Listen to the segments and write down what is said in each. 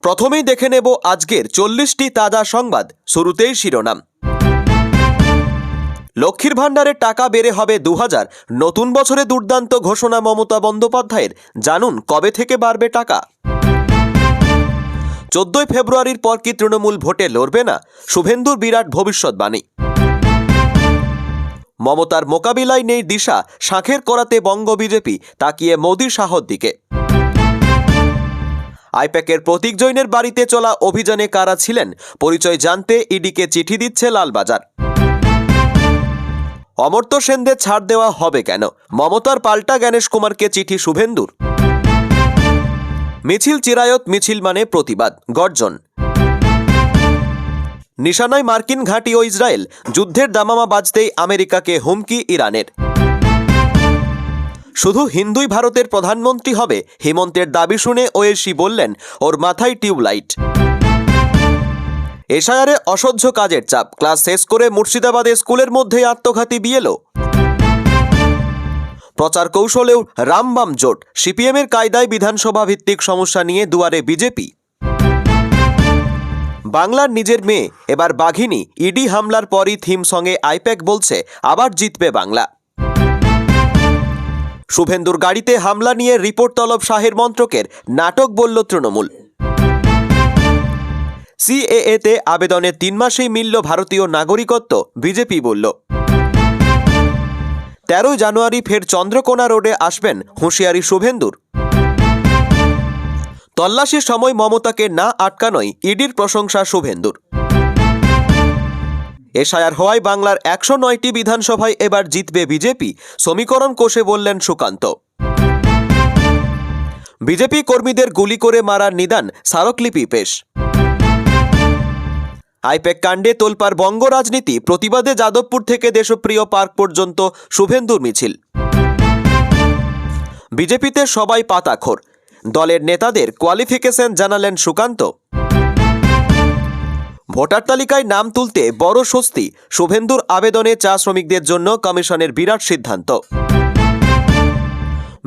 প্রথমেই দেখে নেব আজকের 40টি তাজা সংবাদ। শুরুতেই শিরোনাম। লক্ষ্মীর ভাণ্ডারের টাকা বেড়ে হবে 2000। নতুন বছরে দুর্দান্ত ঘোষণা মমতা বন্দ্যোপাধ্যায়ের। জানুন কবে থেকে বাড়বে টাকা। 14 ফেব্রুয়ারির পর কি তৃণমূল ভোটে লড়বে না? শুভেন্দুর বিরাট ভবিষ্যৎবাণী। মমতার মোকাবিলায় নেই দিশা, শাঁখের করাতে বঙ্গ বিজেপি, তাকিয়ে মোদী শাহর দিকে। আইপ্যাকের প্রতীক জৈনের বাড়িতে চলা অভিযানে কারা ছিলেন, পরিচয় জানতে ইডিকে চিঠি দিচ্ছে লালবাজার। অমর্ত্য সেনদের ছাড় দেওয়া হবে কেন? মমতার পাল্টা জ্ঞানেশ কুমারকে চিঠি শুভেন্দুর। মিছিল চিরায়ত, মিছিল মানে প্রতিবাদ, গর্জন। নিশানায় মার্কিন ঘাঁটি ও ইসরায়েল, যুদ্ধের দামামা বাজতেই আমেরিকাকে হুমকি ইরানের। শুধু হিন্দুই ভারতের প্রধানমন্ত্রী হবে, হেমন্তের দাবি শুনে ওয়েসি বললেন ওর মাথায় টিউবলাইট। এসআইআরে অসহ্য কাজের চাপ, ক্লাস শেষ করে মুর্শিদাবাদে স্কুলের মধ্যেই আত্মঘাতী বিএলও। প্রচার কৌশলেও রামবাম জোট, সিপিএমের কায়দায় বিধানসভা ভিত্তিক সমস্যা নিয়ে দুয়ারে বিজেপি। বাংলার নিজের মেয়ে এবার বাঘিনী, ইডি হামলার পরই থিম সঙ্গে আইপ্যাক বলছে আবার জিতবে বাংলা। শুভেন্দুর গাড়িতে হামলা নিয়ে রিপোর্ট তলব শাহের মন্ত্রকের, নাটক বলল তৃণমূল। সিএএতে আবেদনে 3 মাসেই মিলল ভারতীয় নাগরিকত্ব, বিজেপি বলল। 13 জানুয়ারি ফের চন্দ্রকোনা রোডে আসবেন, হুঁশিয়ারি শুভেন্দুর। তল্লাশির সময় মমতাকে না আটকানোই ইডির প্রশংসা শুভেন্দুর। এসআইআর হওয়ায় বাংলার 109টি বিধানসভায় এবার জিতবে বিজেপি, সমীকরণ কষে বললেন সুকান্ত। বিজেপি কর্মীদের গুলি করে মারার নিদান, স্মারকলিপি পেশ। আইপ্যাক কাণ্ডে তোলপাড় বঙ্গ রাজনীতি, প্রতিবাদে যাদবপুর থেকে দেশপ্রিয় পার্ক পর্যন্ত শুভেন্দুর মিছিল। বিজেপিতে সবাই পাতাখোর, দলের নেতাদের কোয়ালিফিকেশন জানালেন সুকান্ত। ভোটার তালিকায় নাম তুলতে বড় স্বস্তি, শুভেন্দুর আবেদনে চা শ্রমিকদের জন্য কমিশনের বিরাট সিদ্ধান্ত।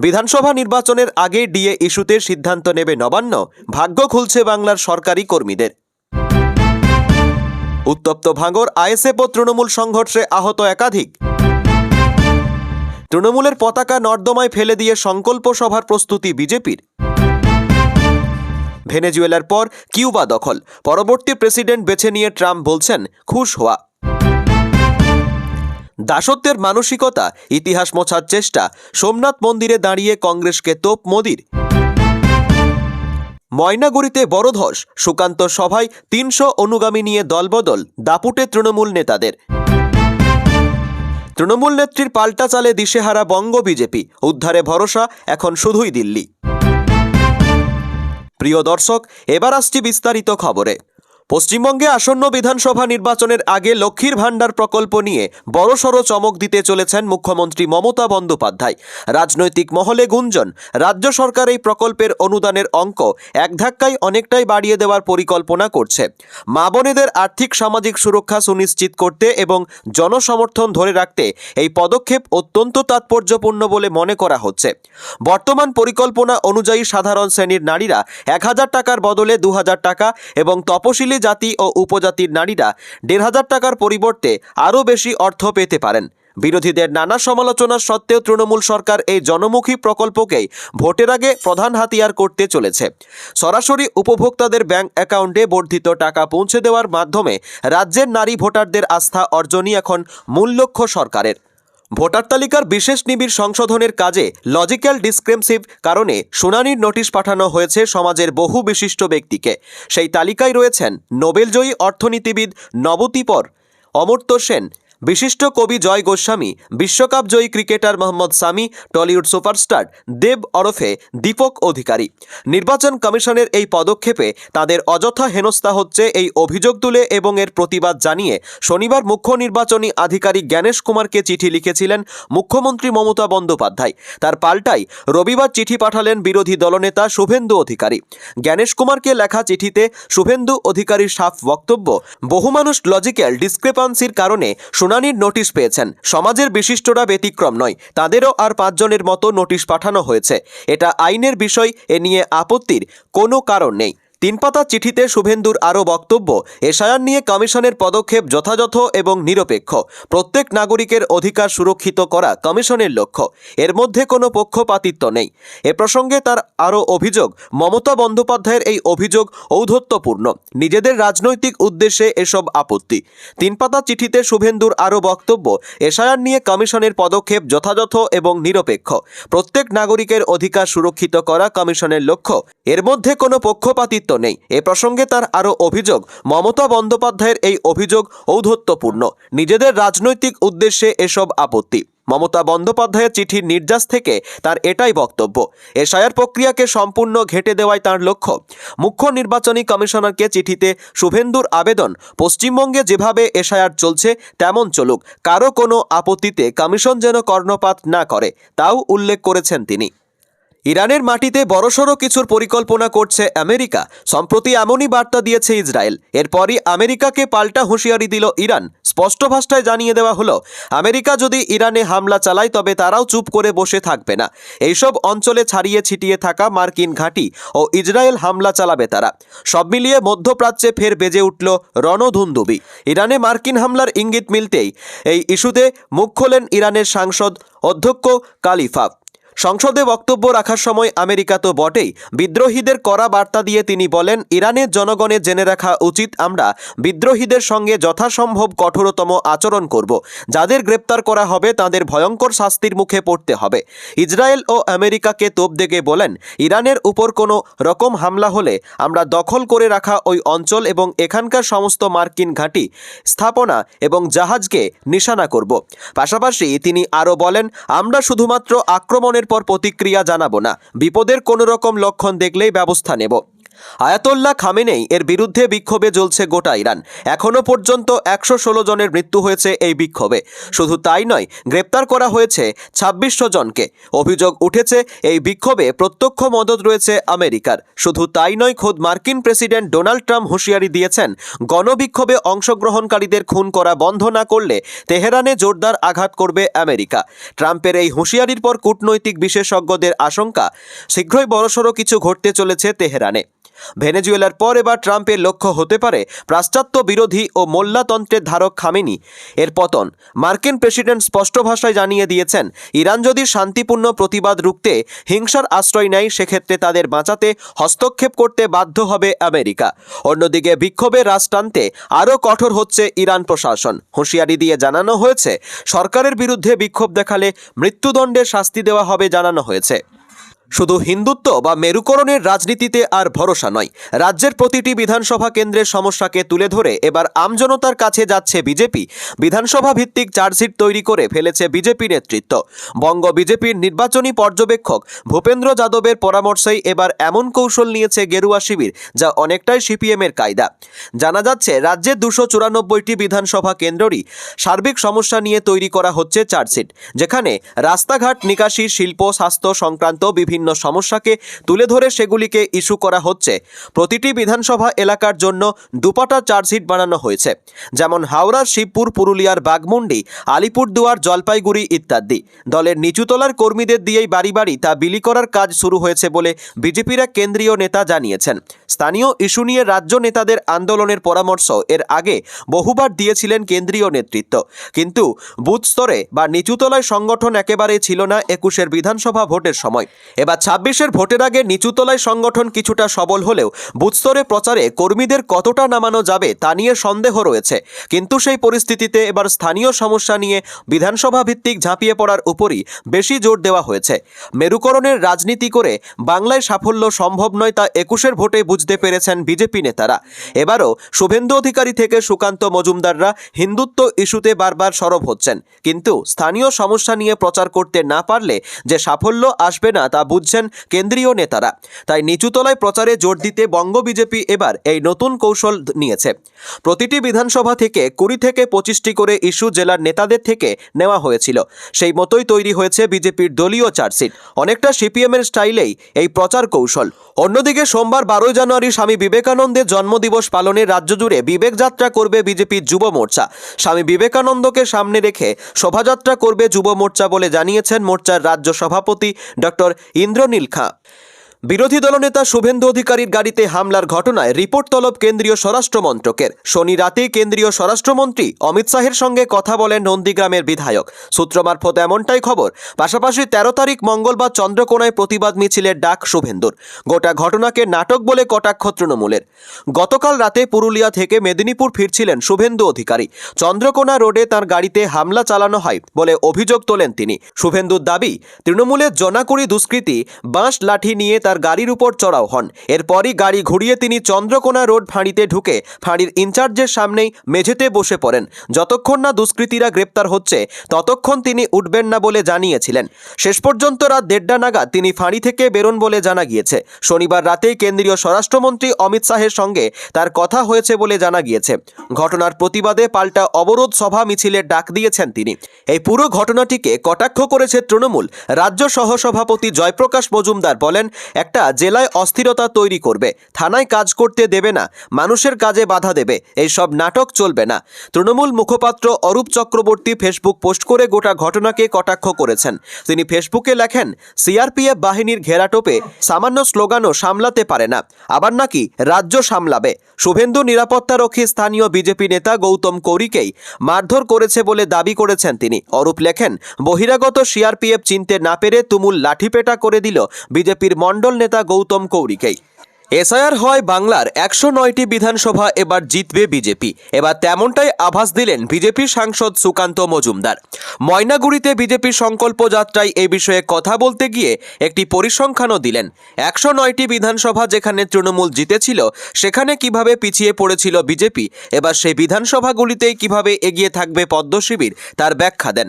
বিধানসভা নির্বাচনের আগে ডিএ ইস্যুতে সিদ্ধান্ত নেবে নবান্ন, ভাগ্য খুলছে বাংলার সরকারি কর্মীদের। উত্তপ্ত ভাঙড়, আইএসএফ ও তৃণমূল সংঘর্ষে আহত একাধিক। তৃণমূলের পতাকা নর্দমায় ফেলে দিয়ে সংকল্প সভার প্রস্তুতি বিজেপির। ভেনেজুয়েলার পর কিউবা দখল, পরবর্তী প্রেসিডেন্ট বেছে নিয়ে ট্রাম্প বলছেন খুশ হওয়া। দাসত্বের মানসিকতা, ইতিহাস মোছার চেষ্টা, সোমনাথ মন্দিরে দাঁড়িয়ে কংগ্রেসকে তোপ মোদির। ময়নাগুড়িতে বড় ধস, সুকান্ত সভায় 300 অনুগামী নিয়ে দলবদল, দাপুটে তৃণমূল নেতাদের। তৃণমূল নেত্রীর পাল্টা চালে দিশেহারা বঙ্গ বিজেপি, উদ্ধারে ভরসা এখন শুধুই দিল্লি। প্রিয় দর্শক, এবার আসছি বিস্তারিত খবরে। পশ্চিমবঙ্গে আসন্ন বিধানসভা নির্বাচনের আগে লক্ষ্মীর ভাণ্ডার প্রকল্প নিয়ে বড়সড় চমক দিতে চলেছেন মুখ্যমন্ত্রী মমতা বন্দ্যোপাধ্যায়। রাজনৈতিক মহলে গুঞ্জন, রাজ্য সরকার এই প্রকল্পের অনুদানের অঙ্ক এক ধাক্কায় অনেকটাই বাড়িয়ে দেওয়ার পরিকল্পনা করছে। মা বোনেদের আর্থিক সামাজিক সুরক্ষা সুনিশ্চিত করতে এবং জনসমর্থন ধরে রাখতে এই পদক্ষেপ অত্যন্ত তাৎপর্যপূর্ণ বলে মনে করা হচ্ছে। বর্তমান পরিকল্পনা অনুযায়ী সাধারণ শ্রেণীর নারীরা 1000 টাকার বদলে 2000 টাকা এবং তপশিলি জাতি ও উপজাতির নারীরা 1500 টাকার পরিবর্তে আরও বেশি অর্থ পেতে পারেন। বিরোধীদের নানা সমালোচনা সত্ত্বেও তৃণমূল সরকার এই জনমুখী প্রকল্পকেই ভোটের আগে প্রধান হাতিয়ার করতে চলেছে। সরাসরি উপভোক্তাদের ব্যাংক অ্যাকাউন্টে বর্ধিত টাকা পৌঁছে দেওয়ার মাধ্যমে রাজ্যের নারী ভোটারদের আস্থা অর্জনই এখন মূল লক্ষ্য সরকারের। ভোটার তালিকার বিশেষ নিবিড় সংশোধনের কাজে লজিক্যাল ডিসক্রেপেন্সির কারণে শুনানির নোটিশ পাঠানো হয়েছে সমাজের বহু বিশিষ্ট ব্যক্তিকে। সেই তালিকায় রয়েছেন নোবেলজয়ী অর্থনীতিবিদ নবতীপর, অমর্ত্য সেন, বিশিষ্ট কবি জয় গোস্বামী, বিশ্বকাপ জয়ী ক্রিকেটার মোহাম্মদ সামি, টলিউড সুপারস্টার দেব ওরফে দীপক অধিকারী। নির্বাচন কমিশনের এই পদক্ষেপে তাদের অযথা হেনস্থা হচ্ছে এই অভিযোগ তুলে এবং এর প্রতিবাদ জানিয়ে শনিবার মুখ্য নির্বাচনী আধিকারিক জ্ঞানেশ কুমারকে চিঠি লিখেছিলেন মুখ্যমন্ত্রী মমতা বন্দ্যোপাধ্যায়। তার পাল্টাই রবিবার চিঠি পাঠালেন বিরোধী দলনেতা শুভেন্দু অধিকারী। জ্ঞানেশ কুমারকে লেখা চিঠিতে শুভেন্দু অধিকারীর সাফ বক্তব্য, বহু মানুষ লজিক্যাল ডিসক্রেপেন্সির কারণে শুনানির নোটিশ পেয়েছেন। সমাজের বিশিষ্টরা ব্যতিক্রম নয়, তাদেরও আর 5 জনের মতো নোটিশ পাঠানো হয়েছে। এটা আইনের বিষয়, এ নিয়ে আপত্তির কোনো কারণ নেই। তিন পাতা চিঠিতে শুভেন্দুর আরও বক্তব্য, এসআইআর নিয়ে কমিশনের পদক্ষেপ যথাযথ এবং নিরপেক্ষ। প্রত্যেক নাগরিকের অধিকার সুরক্ষিত করা কমিশনের লক্ষ্য। এর মধ্যে কোনো পক্ষপাতিত্ব নেই। এ প্রসঙ্গে তার আরও অভিযোগ, মমতা বন্দ্যোপাধ্যায়ের এই অভিযোগ ঔদ্ধত্যপূর্ণ। নিজেদের রাজনৈতিক উদ্দেশ্যে এসব আপত্তি। তিন পাতা চিঠিতে শুভেন্দুর আরও বক্তব্য, এসআইআর নিয়ে কমিশনের পদক্ষেপ যথাযথ এবং নিরপেক্ষ। প্রত্যেক নাগরিকের অধিকার সুরক্ষিত করা কমিশনের লক্ষ্য। এর মধ্যে কোনো পক্ষপাতিত্ব নেই। এ প্রসঙ্গে তার আরও অভিযোগ, মমতা বন্দ্যোপাধ্যায়ের এই অভিযোগ ঔদ্ধত্যপূর্ণ। নিজেদের রাজনৈতিক উদ্দেশ্যে এসব আপত্তি। মমতা বন্দ্যোপাধ্যায়ের চিঠির নির্যাস থেকে তার এটাই বক্তব্য, এসআইআর প্রক্রিয়াকে সম্পূর্ণ ঘেঁটে দেওয়াই তার লক্ষ্য। মুখ্য নির্বাচনী কমিশনারকে চিঠিতে শুভেন্দুর আবেদন, পশ্চিমবঙ্গে যেভাবে এসআইআর চলছে তেমন চলুক, কারো কোনো আপত্তিতে কমিশন যেন কর্ণপাত না করে, তাও উল্লেখ করেছেন তিনি। ইরানের মাটিতে বড়সড় কিছুর পরিকল্পনা করছে আমেরিকা। সম্প্রতি এমনই বার্তা দিয়েছে ইসরায়েল। এরপরই আমেরিকাকে পাল্টা হুঁশিয়ারি দিল ইরান। স্পষ্ট ভাষায় জানিয়ে দেওয়া হলো, আমেরিকা যদি ইরানে হামলা চালায় তবে তারাও চুপ করে বসে থাকবে না। এইসব অঞ্চলে ছাড়িয়ে ছিটিয়ে থাকা মার্কিন ঘাঁটি ও ইসরায়েল হামলা চালাবে তারা। সব মিলিয়ে মধ্যপ্রাচ্যে ফের বেজে উঠল রণধুন্দুবি। ইরানে মার্কিন হামলার ইঙ্গিত মিলতেই এই ইস্যুতে মুখ খোলেন ইরানের সাংসদ অধ্যক্ষ কালিফাফ। সংসদে বক্তব্য রাখার সময় আমেরিকা তো বটেই, বিদ্রোহীদের কড়া বার্তা দিয়ে তিনি বলেন, ইরানের জনগণের জেনে রাখা উচিত, আমরা বিদ্রোহীদের সঙ্গে যথাসম্ভব কঠোরতম আচরণ করব। যাদের গ্রেপ্তার করা হবে তাদের ভয়ঙ্কর শাস্তির মুখে পড়তে হবে। ইসরায়েল ও আমেরিকাকে তোপ দেগে বলেন, ইরানের উপর কোনো রকম হামলা হলে আমরা দখল করে রাখা ওই অঞ্চল এবং এখানকার সমস্ত মার্কিন ঘাঁটি, স্থাপনা এবং জাহাজকে নিশানা করব। পাশাপাশি তিনি আরও বলেন, আমরা শুধুমাত্র আক্রমণের পর প্রতিক্রিয়া জানাবো না, বিপদের কোনো রকম লক্ষণ দেখলেই ব্যবস্থা নেব। আয়াতোল্লাহ খামেনেই এর বিরুদ্ধে বিক্ষোভে জ্বলছে গোটা ইরান। এখনও পর্যন্ত 116 জনের মৃত্যু হয়েছে এই বিক্ষোভে। শুধু তাই নয়, গ্রেপ্তার করা হয়েছে 2600 জনকে। অভিযোগ উঠেছে এই বিক্ষোভে প্রত্যক্ষ মদত রয়েছে আমেরিকার। শুধু তাই নয়, খোদ মার্কিন প্রেসিডেন্ট ডোনাল্ড ট্রাম্প হুঁশিয়ারি দিয়েছেন, গণবিক্ষোভে অংশগ্রহণকারীদের খুন করা বন্ধ না করলে তেহরানে জোরদার আঘাত করবে আমেরিকা। ট্রাম্পের এই হুঁশিয়ারির পর কূটনৈতিক বিশেষজ্ঞদের আশঙ্কা, শীঘ্রই বড়সড় কিছু ঘটতে চলেছে তেহরানে। ভেনেজুয়েলার পর এবার ট্রাম্পের লক্ষ্য হতে পারে পাশ্চাত্য বিরোধী ও মোল্লাতন্ত্রের ধারক খামেনি এর পতন। মার্কিন প্রেসিডেন্ট স্পষ্ট ভাষায় জানিয়ে দিয়েছেন, ইরান যদি শান্তিপূর্ণ প্রতিবাদ রুখতে হিংসার আশ্রয় নেয়, সেক্ষেত্রে তাদের বাঁচাতে হস্তক্ষেপ করতে বাধ্য হবে আমেরিকা। অন্যদিকে বিক্ষোভে রাশ টানতে আরও কঠোর হচ্ছে ইরান প্রশাসন। হুঁশিয়ারি দিয়ে জানানো হয়েছে, সরকারের বিরুদ্ধে বিক্ষোভ দেখালে মৃত্যুদণ্ডের শাস্তি দেওয়া হবে জানানো হয়েছে। শুধু হিন্দুত্ব বা মেরুকরণের রাজনীতিতে আর ভরসা নয়। রাজ্যের প্রতিটি বিধানসভা কেন্দ্রের সমস্যাকে তুলে ধরে এবার আমজনতার কাছে যাচ্ছে বিজেপি। বিধানসভা ভিত্তিক চার্জশিট তৈরি করে ফেলেছে বিজেপি নেতৃত্ব। বঙ্গ বিজেপির নির্বাচনী পর্যবেক্ষক ভূপেন্দ্র যাদবের পরামর্শেই এবার এমন কৌশল নিয়েছে গেরুয়া শিবির, যা অনেকটাই সিপিএমের কায়দা। জানা যাচ্ছে, রাজ্যের 294টি বিধানসভা কেন্দ্রই সার্বিক সমস্যা নিয়ে তৈরি করা হচ্ছে চার্জশিট, যেখানে রাস্তাঘাট, নিকাশি, শিল্প, স্বাস্থ্য সংক্রান্ত বিভিন্ন সমস্যাকে তুলে ধরে সেগুলিকে ইস্যু করা হচ্ছে। প্রতিটি বিধানসভা এলাকার জন্য দুপাটা চার্জশিট বানানো হয়েছে, যেমন হাওড়ার শিবপুর, পুরুলিয়ার বাঘমুন্ডি, আলিপুরদুয়ার, জলপাইগুড়ি ইত্যাদি। দলের নিচুতলার কর্মীদের দিয়েই বাড়ি বাড়ি তা বিলি করার কাজ শুরু হয়েছে বলে বিজেপির এক কেন্দ্রীয় নেতা জানিয়েছেন। স্থানীয় ইস্যু নিয়ে রাজ্য নেতাদের আন্দোলনের পরামর্শ এর আগে বহুবার দিয়েছিলেন কেন্দ্রীয় নেতৃত্ব, কিন্তু বুথ স্তরে বা নিচুতলায় সংগঠন একেবারেই ছিল না 21-এর বিধানসভা ভোটের সময়। এবার 26-এর ভোটের আগে নিচুতলায় সংগঠন কিছুটা সবল হলেও বুথস্তরে প্রচারে কর্মীদের কতটা নামানো যাবে তা নিয়ে সন্দেহ রয়েছে। কিন্তু সেই পরিস্থিতিতে এবার স্থানীয় সমস্যা নিয়ে বিধানসভা ভিত্তিক ঝাঁপিয়ে পড়ার উপরই বেশি জোর দেওয়া হয়েছে। মেরুকরণের রাজনীতি করে বাংলায় সাফল্য সম্ভব নয়, তা 21-এর ভোটে বুঝতে পেরেছেন বিজেপি নেতারা। এবারও শুভেন্দু অধিকারী থেকে সুকান্ত মজুমদাররা হিন্দুত্ব ইস্যুতে বারবার সরব হচ্ছেন, কিন্তু স্থানীয় সমস্যা নিয়ে প্রচার করতে না পারলে যে সাফল্য আসবে না তা বুঝছেন কেন্দ্রীয় নেতারা। তাই নিচুতলায় প্রচারে জোর দিতে বঙ্গ বিজেপি এবার এই নতুন কৌশল নিয়েছে। প্রতিটি বিধানসভা থেকে 20 থেকে 25টি করে ইস্যু জেলার নেতাদের থেকে নেওয়া হয়েছিল। সেই মতোই তৈরি হয়েছে বিজেপির দলীয় চার্জশিট। অনেকটা সিপিএমের স্টাইলেই এই প্রচার কৌশল। অন্যদিকে সোমবার 12 জানুয়ারি স্বামী বিবেকানন্দের জন্মদিবস পালনে রাজ্য জুড়ে বিবেক যাত্রা করবে বিজেপির যুব মোর্চা। স্বামী বিবেকানন্দকে সামনে রেখে শোভাযাত্রা করবে যুব মোর্চা বলে জানিয়েছেন মোর্চার রাজ্য সভাপতি ডক্টর ইন্দ্রনীল খাঁ। বিরোধী দলনেতা শুভেন্দু অধিকারীর গাড়িতে হামলার ঘটনায় রিপোর্ট তলব কেন্দ্রীয় স্বরাষ্ট্র মন্ত্রকের। শনি রাতে কেন্দ্রীয় স্বরাষ্ট্রমন্ত্রী অমিত শাহের সঙ্গে কথা বলেন নন্দীগ্রামের বিধায়ক। সূত্র মারফত এমনটাই খবর। পাশাপাশি 13 তারিখ মঙ্গলবার চন্দ্রকোনায় প্রতিবাদ মিছিলের ডাক শুভেন্দুর। গোটা ঘটনাকে নাটক বলে কটাক্ষ তৃণমূলের। গতকাল রাতে পুরুলিয়া থেকে মেদিনীপুর ফিরছিলেন শুভেন্দু অধিকারী। চন্দ্রকোনা রোডে তার গাড়িতে হামলা চালানো হয় বলে অভিযোগ তোলেন তিনি। শুভেন্দুর দাবি, তৃণমূলের জনাকুড়ি দুষ্কৃতী বাঁশ লাঠি নিয়ে তার গাড়ির উপর চড়াও হন। এরপরই গাড়ি ঘুরিয়ে তিনি চন্দ্রকোনা রোড ফাঁড়িতে ঢুকে ফাঁড়ির ইনচার্জের সামনেই মেঝেতে বসে পড়েন। যতক্ষণ না দুষ্কৃতীরা গ্রেপ্তার হচ্ছে ততক্ষণ তিনি উঠবেন না বলে জানিয়েছিলেন। শেষ পর্যন্ত রাত 1:30 নাগাদ তিনি ফাঁড়ি থেকে বেরোন বলে জানা গিয়েছে। শনিবার রাতেই কেন্দ্রীয় স্বরাষ্ট্রমন্ত্রী অমিত শাহের সঙ্গে তার কথা হয়েছে বলে জানা গিয়েছে। ঘটনার প্রতিবাদে পাল্টা অবরোধ সভা মিছিলের ডাক দিয়েছেন তিনি। এই পুরো ঘটনাটিকে কটাক্ষ করেছে তৃণমূল। রাজ্য সহসভাপতি জয়প্রকাশ মজুমদার বলেন, একটা জেলায় অস্থিরতা তৈরি করবে, থানায় কাজ করতে দেবে না, মানুষের কাজে বাধা দেবে, এইসব নাটক চলবে না। তৃণমূল মুখপাত্র অরূপ চক্রবর্তী ফেসবুক পোস্ট করে গোটা ঘটনাকে কটাক্ষ করেছেন। তিনি ফেসবুকে লেখেন, সিআরপিএফ বাহিনীর ঘেরাটোপে সামান্য স্লোগানও সামলাতে পারে না, আবার নাকি রাজ্য সামলাবে। শুভেন্দু নিরাপত্তারক্ষী স্থানীয় বিজেপি নেতা গৌতম কৌরিকেই মারধর করেছে বলে দাবি করেছেন তিনি। অরূপ লেখেন, বহিরাগত সিআরপিএফ চিনতে না পেরে তুমুল লাঠিপেটা করে দিল বিজেপির মণ্ডল নেতা গৌতম কৌরিকেই। এসআইআর হয় বাংলার 109টি বিধানসভা এবার জিতবে বিজেপি। এবার তেমনটাই আভাস দিলেন বিজেপি সাংসদ সুকান্ত মজুমদার। ময়নাগুড়িতে বিজেপির সংকল্প যাত্রায় এই বিষয়ে কথা বলতে গিয়ে একটি পরিসংখ্যানও দিলেন। 109টি বিধানসভা যেখানে তৃণমূল জিতেছিল সেখানে কিভাবে পিছিয়ে পড়েছিল বিজেপি, এবার সেই বিধানসভাগুলিতেই কিভাবে এগিয়ে থাকবে পদ্ম শিবির তার ব্যাখ্যা দেন।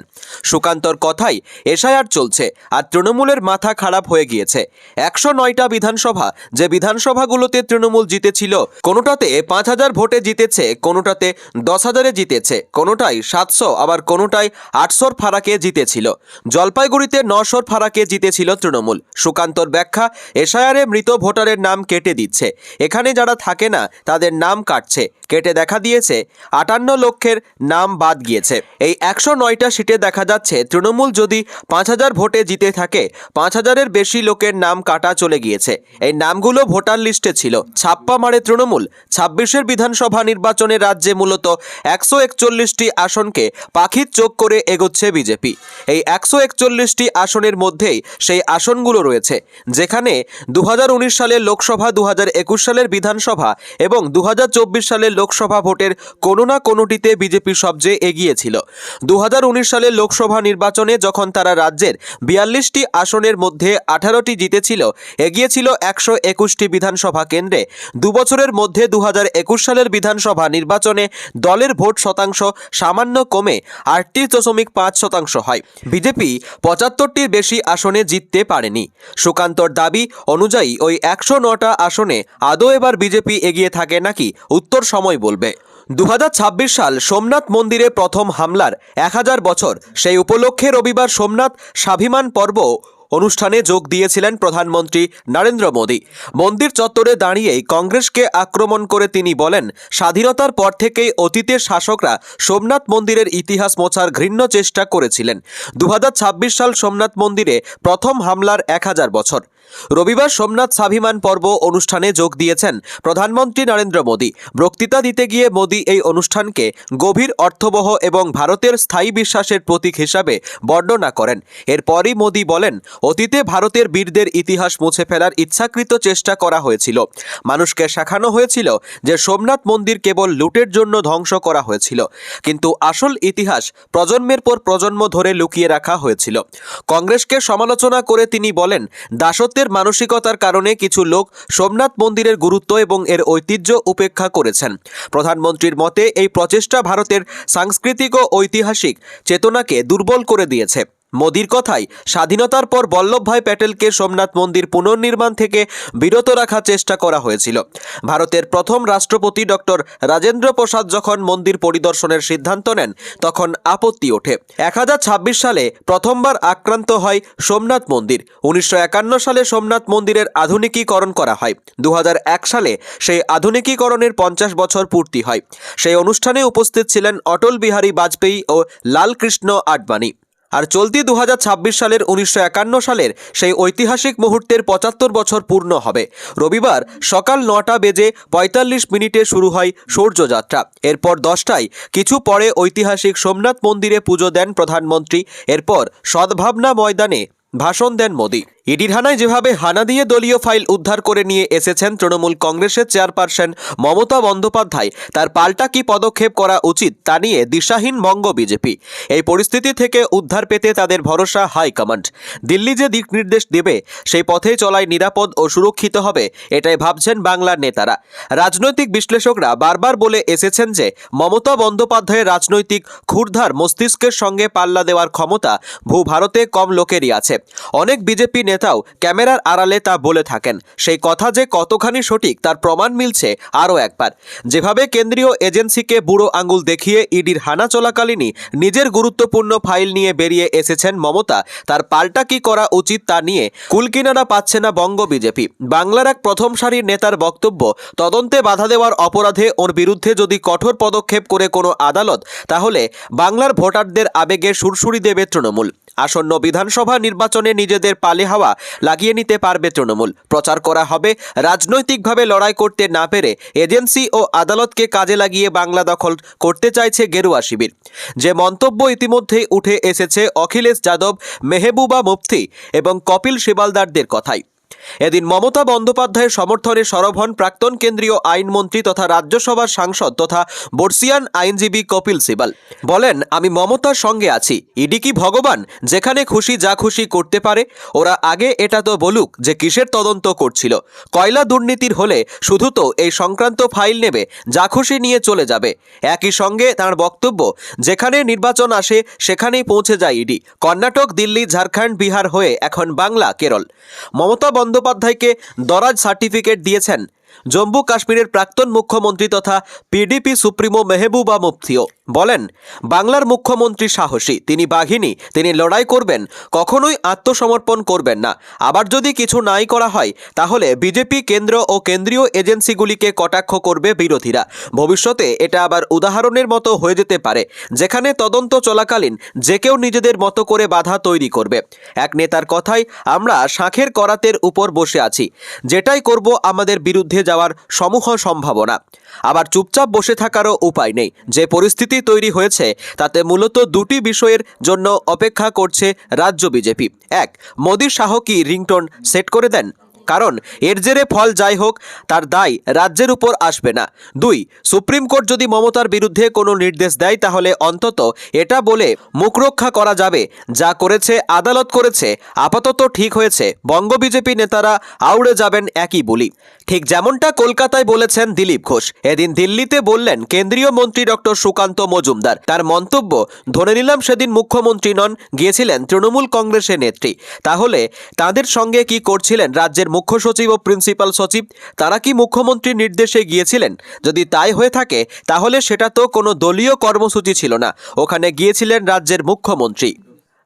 সুকান্তর কথাই, এসআইআর চলছে আর তৃণমূলের মাথা খারাপ হয়ে গিয়েছে। 109টা বিধানসভা, যে বিধানসভাগুলোতে তৃণমূল জিতেছিল কোনোটাতে 5000 ভোটে জিতেছে, কোনোটাতে 10,000-এ জিতেছে, কোনোটাই 700, আবার কোনোটাই 800-র ফারাকে জিতেছিল। জলপাইগুড়িতে 900-র ফারাকে জিতেছিল তৃণমূল। সুকান্তর ব্যাখ্যা, এসআইআরে মৃত ভোটারের নাম কেটে দিচ্ছে, এখানে যারা থাকে না তাদের নাম কাটছে, কেটে দেখা দিয়েছে 58 লক্ষের নাম বাদ গিয়েছে। এই 109টা সিটে দেখা যাচ্ছে তৃণমূল যদি 5000 ভোটে জিতে থাকে, 5000-এর বেশি লোকের নাম কাটা চলে গিয়েছে। এই নামগুলো ভোটার লিস্টে ছিল, ছাপ্পা মারে তৃণমূল। 26-এর বিধানসভা নির্বাচনে রাজ্যে মূলত 141টি আসনকে পাখির চোখ করে এগোচ্ছে বিজেপি। এই 141টি আসনের মধ্যেই সেই আসনগুলো রয়েছে যেখানে 2019 সালের লোকসভা, 2021 সালের বিধানসভা এবং 2024 সালের লোকসভা ভোটের কোনো না কোনোটিতে বিজেপি সবচেয়ে এগিয়ে ছিল। 2019 সালের লোকসভা নির্বাচনে যখন তারা রাজ্যের 42টি আসনের মধ্যে 18টি জিতেছিল, এগিয়েছিল 121টি বিধানসভা কেন্দ্রে, 2 বছরের মধ্যে 2021 সালের বিধানসভা নির্বাচনে দলের ভোট শতাংশ সামান্য কমে 38.5% হয়। বিজেপি 75টির বেশি আসনে জিততে পারেনি। সুকান্তর দাবি অনুযায়ী ওই 109টা আসনে আদৌ এবার বিজেপি এগিয়ে থাকে নাকি, উত্তর সময় বলবে। 2026 সাল সোমনাথ মন্দিরে প্রথম হামলার 1000 বছর, সেই উপলক্ষে রবিবার সোমনাথ স্বাভিমান পর্ব অনুষ্ঠানে যোগ দিয়েছিলেন প্রধানমন্ত্রী নরেন্দ্র মোদী। মন্দির চত্বরে দাঁড়িয়েই কংগ্রেসকে আক্রমণ করে তিনি বলেন, স্বাধীনতার পর থেকেই অতীতের শাসকরা সোমনাথ মন্দিরের ইতিহাস মোছার ঘৃণ্য চেষ্টা করেছিলেন। 2026 সাল সোমনাথ মন্দিরে প্রথম হামলার 1000 বছর। রবিবার সোমনাথ স্বাভিমান পর্ব অনুষ্ঠানে যোগ দিয়েছেন প্রধানমন্ত্রী নরেন্দ্র মোদী। বক্তৃতা দিতে গিয়ে মোদী এই অনুষ্ঠানকে গভীর অর্থবহ এবং ভারতের স্থায়ী বিশ্বাসের প্রতীক হিসাবে বর্ণনা করেন। এরপরই মোদী বলেন, অতীতে ভারতের বীরদের ইতিহাস মুছে ফেলার ইচ্ছাকৃত চেষ্টা করা হয়েছিল। মানুষকে শেখানো হয়েছিল যে সোমনাথ মন্দির কেবল লুটের জন্য ধ্বংস করা হয়েছিল, কিন্তু আসল ইতিহাস প্রজন্মের পর প্রজন্ম ধরে লুকিয়ে রাখা হয়েছিল। কংগ্রেসকে সমালোচনা করে তিনি বলেন, দাসত্বের মানসিকতার কারণে কিছু লোক সোমনাথ মন্দিরের গুরুত্ব এবং এর ঐতিহ্য উপেক্ষা করেছেন। প্রধানমন্ত্রীর মতে এই প্রচেষ্টা ভারতের সাংস্কৃতিক ও ঐতিহাসিক চেতনাকে দুর্বল করে দিয়েছে। মোদির কথায়, স্বাধীনতার পর বল্লভভাই প্যাটেলকে সোমনাথ মন্দির পুনর্নির্মাণ থেকে বিরত রাখার চেষ্টা করা হয়েছিল। ভারতের প্রথম রাষ্ট্রপতি ডক্টর রাজেন্দ্র প্রসাদ যখন মন্দির পরিদর্শনের সিদ্ধান্ত নেন তখন আপত্তি ওঠে। 1026 সালে প্রথমবার আক্রান্ত হয় সোমনাথ মন্দির। 1951 সালে সোমনাথ মন্দিরের আধুনিকীকরণ করা হয়। 2001 সালে সেই আধুনিকীকরণের 50 বছর পূর্তি হয়। সেই অনুষ্ঠানে উপস্থিত ছিলেন অটল বিহারী বাজপেয়ী ও লালকৃষ্ণ আডবাণী। আর চলতি 2026 সালের 1951 সালের সেই ঐতিহাসিক মুহূর্তের 75 বছর পূর্ণ হবে। রবিবার সকাল 9টা বেজে 45 মিনিটে শুরু হয় সূর্যযাত্রা। এরপর 10টায় কিছু পরে ঐতিহাসিক সোমনাথ মন্দিরে পুজো দেন প্রধানমন্ত্রী। এরপর সদ্ভাবনা ময়দানে ভাষণ দেন মোদী। ইডির হানায় যেভাবে হানা দিয়ে দলীয় ফাইল উদ্ধার করে নিয়ে এসেছেন তৃণমূল কংগ্রেসের চেয়ারপারসন মমতা বন্দ্যোপাধ্যায়, তার পাল্টা কি পদক্ষেপ করা উচিত তা নিয়ে দিশাহীন বঙ্গ বিজেপি। এই পরিস্থিতি থেকে উদ্ধার পেতে তাদের ভরসা হাইকমান্ড। দিল্লি যে দিক নির্দেশ দেবে সেই পথে চলাই নিরাপদ ও সুরক্ষিত হবে, এটাই ভাবছেন বাংলার নেতারা। রাজনৈতিক বিশ্লেষকরা বারবার বলে এসেছেন যে মমতা বন্দ্যোপাধ্যায়ের রাজনৈতিক ক্ষুরধার মস্তিষ্কের সঙ্গে পাল্লা দেওয়ার ক্ষমতা ভারতে কম লোকেরই আছে। অনেক বিজেপি নেতাও ক্যামেরার আড়ালে তা বলে থাকেন। সেই কথা যে কতখানি সঠিক তার প্রমাণ মিলছে আরও একবার। যেভাবে কেন্দ্রীয় এজেন্সিকে বুড়ো আঙুল দেখিয়ে ইডির হানা চলাকালীনই নিজের গুরুত্বপূর্ণ ফাইল নিয়ে বেরিয়ে এসেছেন মমতা, তার পাল্টা কি করা উচিত তা নিয়ে কুলকিনারা পাচ্ছে না বঙ্গ বিজেপি। বাংলার এক প্রথম সারির নেতার বক্তব্য, তদন্তে বাধা দেওয়ার অপরাধে ওর বিরুদ্ধে যদি কঠোর পদক্ষেপ করে কোনো আদালত, তাহলে বাংলার ভোটারদের আবেগে সুরসুরি দেবে তৃণমূল। আসন্ন বিধানসভা নির্বাচনে নিজেদের পালে হাওয়া লাগিয়ে নিতে পারবে তৃণমূল। প্রচার করা হবে রাজনৈতিকভাবে লড়াই করতে না পেরে এজেন্সি ও আদালতকে কাজে লাগিয়ে বাংলা দখল করতে চাইছে গেরুয়া শিবির। যে মন্তব্য ইতিমধ্যেই উঠে এসেছে অখিলেশ যাদব, মেহবুবা মুফতি এবং কপিল সিবালদারদের কথাই। এদিন মমতা বন্দ্যোপাধ্যায়ের সমর্থনে সরব হন প্রাক্তন কেন্দ্রীয় আইনমন্ত্রী তথা রাজ্যসভার সাংসদ তথা বর্ষিয়ান আইনজীবী কপিল সিবাল। বলেন, আমি মমতার সঙ্গে আছি। ইডি কি ভগবান? যেখানে খুশি যা খুশি করতে পারে। ওরা আগে এটা তো বলুক যে কিসের তদন্ত করছিল। কয়লা দুর্নীতির হলে শুধু তো এই সংক্রান্ত ফাইল নেবে, যা খুশি নিয়ে চলে যাবে। একই সঙ্গে তার বক্তব্য, যেখানে নির্বাচন আসে সেখানেই পৌঁছে যায় ইডি। কর্ণাটক, দিল্লি, ঝাড়খণ্ড, বিহার হয়ে এখন বাংলা, কেরল। মমতা বন্দ্যোপাধ্যায়কে দরাজ সার্টিফিকেট দিয়েছেন জম্মু কাশ্মীরের প্রাক্তন মুখ্যমন্ত্রী তথা পিডিপি সুপ্রিমো মেহবুবা মুফতিও। বলেন, বাংলার মুখ্যমন্ত্রী সাহসী, তিনি বাঘিনী, তিনি লড়াই করবেন, কখনোই আত্মসমর্পণ করবেন না। আবার যদি কিছু নাই করা হয় তাহলে বিজেপি কেন্দ্র ও কেন্দ্রীয় এজেন্সিগুলিকে কটাক্ষ করবে বিরোধীরা। ভবিষ্যতে এটা আবার উদাহরণের মতো হয়ে যেতে পারে, যেখানে তদন্ত চলাকালীন যে কেউ নিজেদের মতো করে বাধা তৈরি করবে। এক নেতার কথায়, আমরা শাঁখের করাতের উপর বসে আছি, যেটাই করব আমাদের বিরুদ্ধে যাওয়ার সমূহ সম্ভাবনা। আবার চুপচাপ বসে থাকারও উপায় নেই। যে পরিস্থিতি তৈরি হয়েছে তাতে মূলত দুটি বিষয়ের জন্য অপেক্ষা করছে রাজ্য বিজেপি। এক, মোদী শাহ কি রিংটোন সেট করে দেন, কারণ এর জেরে ফল যাই হোক তার দায় রাজ্যের উপর আসবে না। দুই, সুপ্রিম কোর্ট যদি মমতার বিরুদ্ধে কোনো নির্দেশ দেয় তাহলে অন্তত এটা বলে মুখ রক্ষা করা যাবে, যা করেছে আদালত করেছে, আপাতত ঠিক হয়েছে। বঙ্গ বিজেপি নেতারা আউড়ে যাবেন একই বলি। ঠিক যেমনটা কলকাতায় বলেছেন দিলীপ ঘোষ, এদিন দিল্লিতে বললেন কেন্দ্রীয় মন্ত্রী ডক্টর সুকান্ত মজুমদার। তার মন্তব্য, ধরে নিলাম সেদিন মুখ্যমন্ত্রী নন, গিয়েছিলেন তৃণমূল কংগ্রেসের নেত্রী। তাহলে তাদের সঙ্গে কি করছিলেন রাজ্যের মুখ্য সচিব ও প্রিন্সিপাল সচিব? তারা কি মুখ্যমন্ত্রীর নির্দেশে গিয়েছিলেন? যদি তাই হয়ে থাকে তাহলে সেটা তো কোনো দলীয় কর্মসূচি ছিল না, ওখানে গিয়েছিলেন রাজ্যের মুখ্যমন্ত্রী।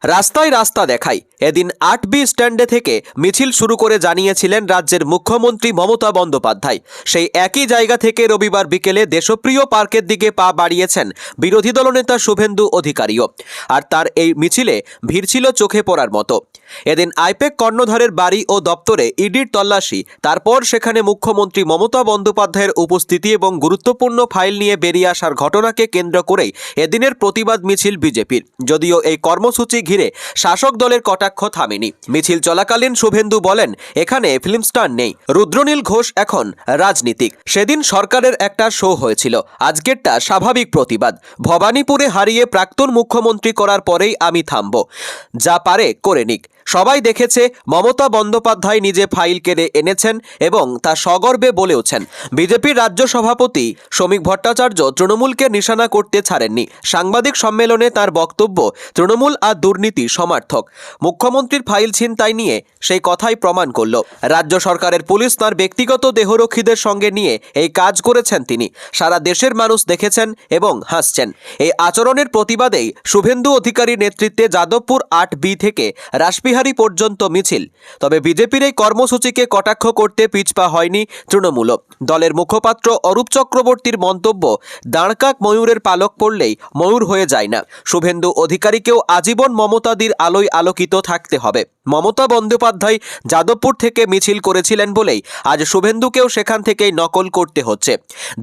রাস্তায় রাস্তা দেখাই, এদিন 8B স্ট্যান্ডে থেকে মিছিল শুরু করে জানিয়েছিলেন রাজ্যের মুখ্যমন্ত্রী মমতা বন্দ্যোপাধ্যায়। সেই একই জায়গা থেকে রবিবার বিকেলে দেশপ্রিয় পার্কের দিকে পা বাড়িয়েছেন বিরোধী দলনেতা শুভেন্দু অধিকারীও। আর তার এই মিছিলে ভিড় ছিল চোখে পড়ার মতো। এদিন আইপ্যাক কর্ণধারের বাড়ি ও দপ্তরে ইডির তল্লাশি, তারপর সেখানে মুখ্যমন্ত্রী মমতা বন্দ্যোপাধ্যায়ের উপস্থিতি এবং গুরুত্বপূর্ণ ফাইল নিয়ে বেরিয়ে আসার ঘটনাকে কেন্দ্র করেই এদিনের প্রতিবাদ মিছিল বিজেপির। যদিও এই কর্মসূচি ঘিরে শাসক দলের কটাক্ষ থামেনি। মিছিল চলাকালীন শুভেন্দু বলেন, এখানে ফিল্ম স্টার নেই, রুদ্রনীল ঘোষ এখন রাজনীতিক। সেদিন সরকারের একটা শো হয়েছিল, আজকেরটা স্বাভাবিক প্রতিবাদ। ভবানীপুরে হারিয়ে প্রাক্তন মুখ্যমন্ত্রী করার পরেই আমি থামব, যা পারে করে নিক। সবাই দেখেছে মমতা বন্দ্যোপাধ্যায় নিজে ফাইল কেড়ে এনেছেন এবং তা সগর্বে বলেওছেন। বিজেপির রাজ্য সভাপতি শ্রমিক ভট্টাচার্য তৃণমূলকে নিশানা করতে ছাড়েননি। সাংবাদিক সম্মেলনে তার বক্তব্য, তৃণমূল আর দুর্নীতি সমার্থক। মুখ্যমন্ত্রীর ফাইল ছিনতাই নিয়ে সেই কথাই প্রমাণ করল। রাজ্য সরকারের পুলিশ তাঁর ব্যক্তিগত দেহরক্ষীদের সঙ্গে নিয়ে এই কাজ করেছেন তিনি। সারা দেশের মানুষ দেখেছেন এবং হাসছেন। এই আচরণের প্রতিবাদেই শুভেন্দু অধিকারীর নেতৃত্বে যাদবপুর 8B থেকে রাসবিহারী বিহারী পর্যন্ত মিছিল। তবে বিজেপির এই কর্মসূচিকে কটাক্ষ করতে পিছপা হয়নি তৃণমূলও। দলের মুখপাত্র অরূপ চক্রবর্তীর মন্তব্য, দাঁড়কাক ময়ূরের পালক পড়লেই ময়ূর হয়ে যায় না। শুভেন্দু অধিকারীকেও আজীবন মমতাদির আলোয় আলোকিত থাকতে হবে। মমতা বন্দ্যোপাধ্যায় যাদবপুর থেকে মিছিল করেছিলেন বলেই আজ শুভেন্দুকেও সেখান থেকেই নকল করতে হচ্ছে।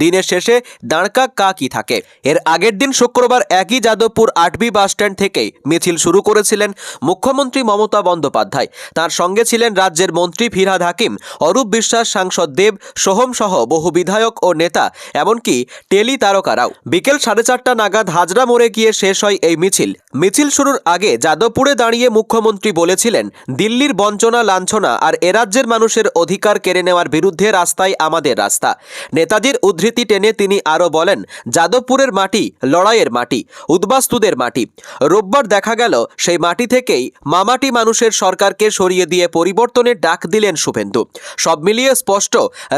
দিনের শেষে দাঁড়কাক কাকই থাকে। এর আগের দিন শুক্রবার একই যাদবপুর 8B বাসস্ট্যান্ড থেকেই মিছিল শুরু করেছিলেন মুখ্যমন্ত্রী মমতা বন্দ্যোপাধ্যায়। তার সঙ্গে ছিলেন রাজ্যের মন্ত্রী ফিরহাদ হাকিম, অরূপ বিশ্বাস, সাংসদ দেব, সোহম সহ বহু বিধায়ক ও নেতা, এমনকি টেলি তারকারাও। বিকেল 4:30 নাগাদ হাজরা মোড়ে গিয়ে শেষ হয় এই মিছিল। মিছিল শুরুর আগে যাদবপুরে দাঁড়িয়ে মুখ্যমন্ত্রী বলেছিলেন, দিল্লির বঞ্চনা, লাঞ্ছনা আর এরাজ্যের মানুষের অধিকার কেড়ে নেওয়ার বিরুদ্ধে রাস্তায় আমাদের রাস্তা। নেতাজির উদ্ধৃতি টেনে তিনি আরও বলেন, যাদবপুরের মাটি লড়াইয়ের মাটি, উদ্বাস্তুদের মাটি। রোববার দেখা গেল সেই মাটি থেকেই মামাটি মানুষের সরকারকে সরিয়ে দিয়ে পরিবর্তনের ডাক দিলেন শুভেন্দু। সব মিলিয়ে স্পষ্ট,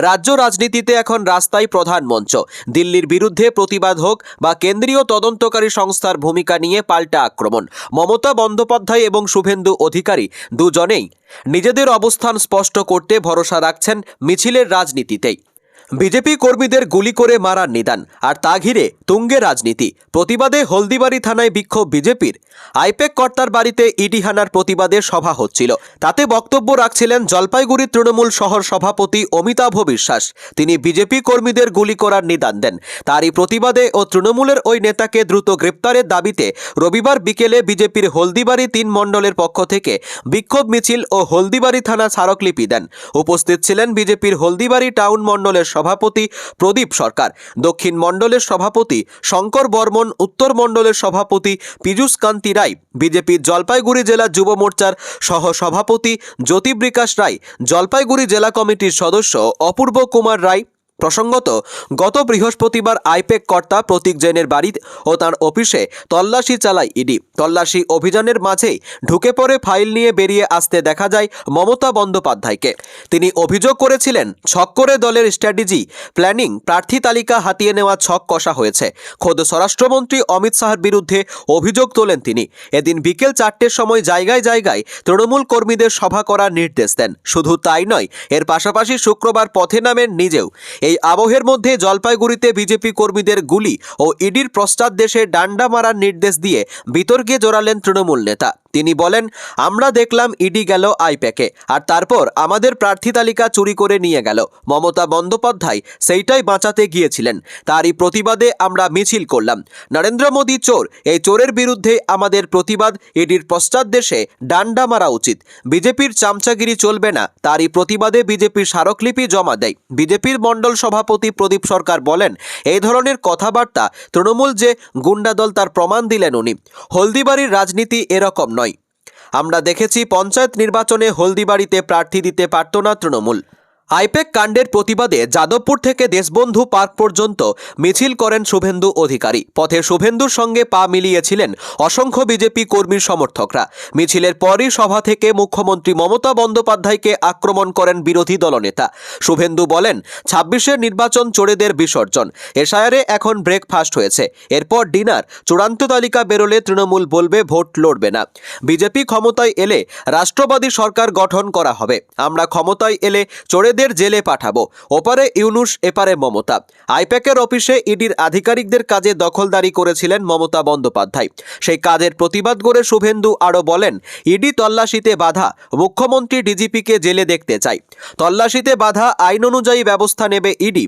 রাজ্য রাজনীতিতে এখন রাস্তাই প্রধান মঞ্চ। দিল্লির বিরুদ্ধে প্রতিবাদ হোক বা কেন্দ্রীয় তদন্তকারী সংস্থার ভূমিকা নিয়ে পাল্টা আক্রমণ, মমতা বন্দ্যোপাধ্যায় এবং শুভেন্দু অধিকারী দুজনেই নিজেদের অবস্থান স্পষ্ট করতে ভরসা রাখছেন মিছিলের রাজনীতিতেই। বিজেপি কর্মীদের গুলি করে মারার নিদান, আর তা ঘিরে তুঙ্গে রাজনীতি। প্রতিবাদে হলদিবাড়ি থানায় বিক্ষোভ বিজেপির। আইপ্যাক কর্তার বাড়িতে ইডি হানার প্রতিবাদে সভা হচ্ছিল। তাতে বক্তব্য রাখছিলেন জলপাইগুড়ি তৃণমূল শহর সভাপতি অমিতাভ বিশ্বাস। তিনি বিজেপি কর্মীদের গুলি করার নিদান দেন। তারই প্রতিবাদে ও তৃণমূলের ওই নেতাকে দ্রুত গ্রেপ্তারের দাবিতে রবিবার বিকেলে বিজেপির হলদিবাড়ি 3 মণ্ডলের পক্ষ থেকে বিক্ষোভ মিছিল ও হলদিবাড়ি থানা স্মারকলিপি দেন। উপস্থিত ছিলেন বিজেপির হলদিবাড়ি টাউন মণ্ডলের সভাপতি প্রদীপ সরকার, দক্ষিণ মণ্ডলের সভাপতি শঙ্কর বর্মন, উত্তর মণ্ডলের সভাপতি পীযূষ কান্তি রায়, বিজেপির জলপাইগুড়ি জেলা যুব মোর্চার সহ সভাপতি জ্যোতিপ্রকাশ রায়, জলপাইগুড়ি জেলা কমিটির সদস্য অপূর্ব কুমার রায়। প্রসঙ্গত, গত বৃহস্পতিবার আইপ্যাক কর্তা প্রতীক জৈনের বাড়ি ও তাঁর অফিসে তল্লাশি চালায় ইডি। তল্লাশি অভিযানের মাঝেই ঢুকে পড়ে ফাইল নিয়ে বেরিয়ে আসতে দেখা যায় মমতা বন্দ্যোপাধ্যায়কে। তিনি অভিযোগ করেছিলেন, ছক করে দলের স্ট্র্যাটেজি, প্ল্যানিং, প্রার্থী তালিকা হাতিয়ে নেওয়া ছক কষা হয়েছে। খোদ স্বরাষ্ট্রমন্ত্রী অমিত শাহর বিরুদ্ধে অভিযোগ তোলেন তিনি। এদিন বিকেল 4টের সময় জায়গায় জায়গায় তৃণমূল কর্মীদের সভা করার নির্দেশ দেন। শুধু তাই নয়, এর পাশাপাশি শুক্রবার পথে নামেন নিজেও। এই আবহের মধ্যে জলপাইগুড়িতে বিজেপি কর্মীদের গুলি ও ইডির পশ্চাৎদেশে ডান্ডা মারার নির্দেশ দিয়ে বিতর্কে জড়ালেন তৃণমূল নেতা। তিনি বলেন, আমরা দেখলাম ইডি গেল আইপ্যাকে, আর তারপর আমাদের প্রার্থী তালিকা চুরি করে নিয়ে গেল। মমতা বন্দ্যোপাধ্যায় সেইটাই বাঁচাতে গিয়েছিলেন। তারই প্রতিবাদে আমরা মিছিল করলাম। নরেন্দ্র মোদী চোর, এই চোরের বিরুদ্ধে আমাদের প্রতিবাদ। ইডির পশ্চাৎদেশে ডান্ডা মারা উচিত। বিজেপির চামচাগিরি চলবে না। তারই প্রতিবাদে বিজেপির স্মারকলিপি জমা দেয়। বিজেপির মণ্ডল সভাপতি প্রদীপ সরকার বলেন, এই ধরনের কথাবার্তা তৃণমূল যে গুন্ডাদল তার প্রমাণ দিলেন উনি। হলদিবাড়ির রাজনীতি এরকম নয়। আমরা দেখেছি পঞ্চায়েত নির্বাচনে হলদিবাড়িতে প্রার্থী দিতে পারত না তৃণমূল। আইপ্যাক কাণ্ডের প্রতিবাদে যাদবপুর থেকে দেশবন্ধু পার্ক পর্যন্ত মিছিল করেন শুভেন্দু অধিকারী। পথে শুভেন্দুর সঙ্গে পা মিলিয়েছিলেন অসংখ্য বিজেপি কর্মীর সমর্থকরা। মিছিলের পরই সভা থেকে মুখ্যমন্ত্রী মমতা বন্দ্যোপাধ্যায়কে আক্রমণ করেন বিরোধী দলনেতা। শুভেন্দু বলেন, 26-এর নির্বাচন চোরেদের বিসর্জন। এসআইআরে এখন ব্রেকফাস্ট হয়েছে, এরপর ডিনার। চূড়ান্ত তালিকা বেরোলে তৃণমূল বলবে ভোট লড়বে না। বিজেপি ক্ষমতায় এলে রাষ্ট্রবাদী সরকার গঠন করা হবে। আমরা ক্ষমতায় এলে চোরেদের জেলে পাঠাবো। ওপারে ইউনুস, এপারে মমতা। আইপ্যাকের অফিসে ইডির আধিকারিকদের কাজে দখলদারি করেছিলেন মমতা বন্দ্যোপাধ্যায়। সেই কাজের প্রতিবাদ করে শুভেন্দু আরও বলেন, ইডি তল্লাশিতে বাধা, মুখ্যমন্ত্রী ডিজিপিকে জেলে দেখতে চাই। তল্লাশিতে বাধা, আইন অনুযায়ী ব্যবস্থা নেবে ইডি।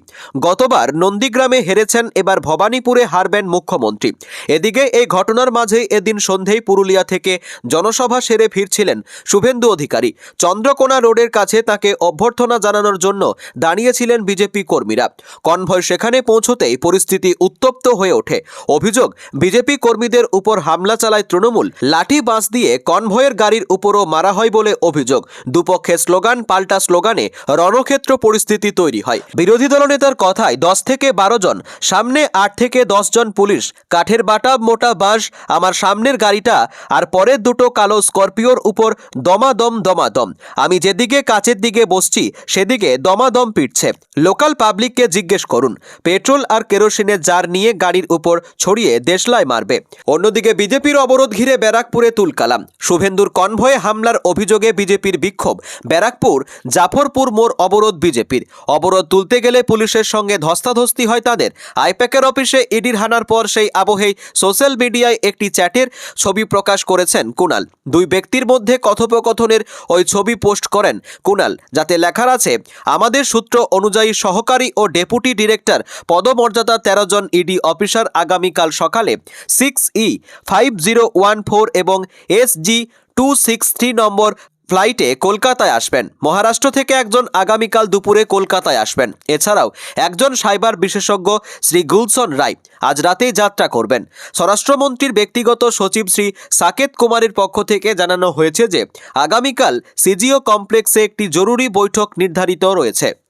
গতবার নন্দীগ্রামে হেরেছেন, এবার ভবানীপুরে হারবেন মুখ্যমন্ত্রী। এদিকে এই ঘটনার মাঝে এদিন সন্ধেয় পুরুলিয়া থেকে জনসভা সেরে ফিরছিলেন শুভেন্দু অধিকারী। চন্দ্রকোনা রোডের কাছে তাকে অভ্যর্থনা জানানোর জন্য দাঁড়িয়েছিলেন বিজেপি কর্মীরা। কনভয় সেখানে পৌঁছতেই পরিস্থিতি উত্তপ্ত হয়ে ওঠে। অভিযোগ, বিজেপি কর্মীদের উপর হামলা চালায় তৃণমূল। লাঠি বাঁশ দিয়ে কনভয়ের গাড়ির উপরও মারা হয় বলে অভিযোগ। দুপক্ষের স্লোগান পাল্টা স্লোগানে রণক্ষেত্র পরিস্থিতি তৈরি হয়। বিরোধী দলনেতার কথায় 10 থেকে 12 জন, সামনে 8 থেকে 10 জন পুলিশ, কাঠের বাটা, মোটা বাঁশ, আমার সামনের গাড়িটা আর পরের দুটো কালো স্করপিওর উপর দমাদম দমাদম। আমি যেদিকে কাছের দিকে বসছি সেদিকে অন্যদিকে দমাদম পিটছে। লোকাল পাবলিককে জিজ্ঞেস করুন, পেট্রোল আর কেরোসিনের জার নিয়ে গাড়ির উপর ছড়িয়ে দেশলাই মারবে। অন্যদিকে বিজেপির অবরোধ ঘিরে ব্যারাকপুরে তুলকালাম। শুভেন্দুর কনভয়ে হামলার অভিযোগে বিজেপির বিক্ষোভ। ব্যারাকপুর জাফরপুর মোড় অবরোধ বিজেপির। অবরোধ তুলতে গেলে পুলিশের সঙ্গে ধস্তাধস্তি হয় তাদের। আইপ্যাকের অফিসে ইডির হানার পর সেই আবহেই সোশ্যাল মিডিয়ায় একটি চ্যাটের ছবি প্রকাশ করেছেন কুণাল। দুই ব্যক্তির মধ্যে কথোপকথনের ওই ছবি পোস্ট করেন কুণাল, যাতে লেখা আছে, আমাদের সূত্র অনুযায়ী সহকারী ও ডেপুটি ডিরেক্টর পদমর্যাদা 13 জন ইডি অফিসার আগামীকাল সকালে 6E5014 এবং SG263 নম্বর ফ্লাইটে কলকাতায় আসবেন। মহারাষ্ট্র থেকে একজন আগামীকাল দুপুরে কলকাতায় আসবেন। এছাড়াও একজন সাইবার বিশেষজ্ঞ শ্রী গুলশন রায় আজ রাতেই যাত্রা করবেন। স্বরাষ্ট্রমন্ত্রীর ব্যক্তিগত সচিব শ্রী সাকেত কুমারের পক্ষ থেকে জানানো হয়েছে যে আগামীকাল সিজিও কমপ্লেক্সে একটি জরুরি বৈঠক নির্ধারিত রয়েছে।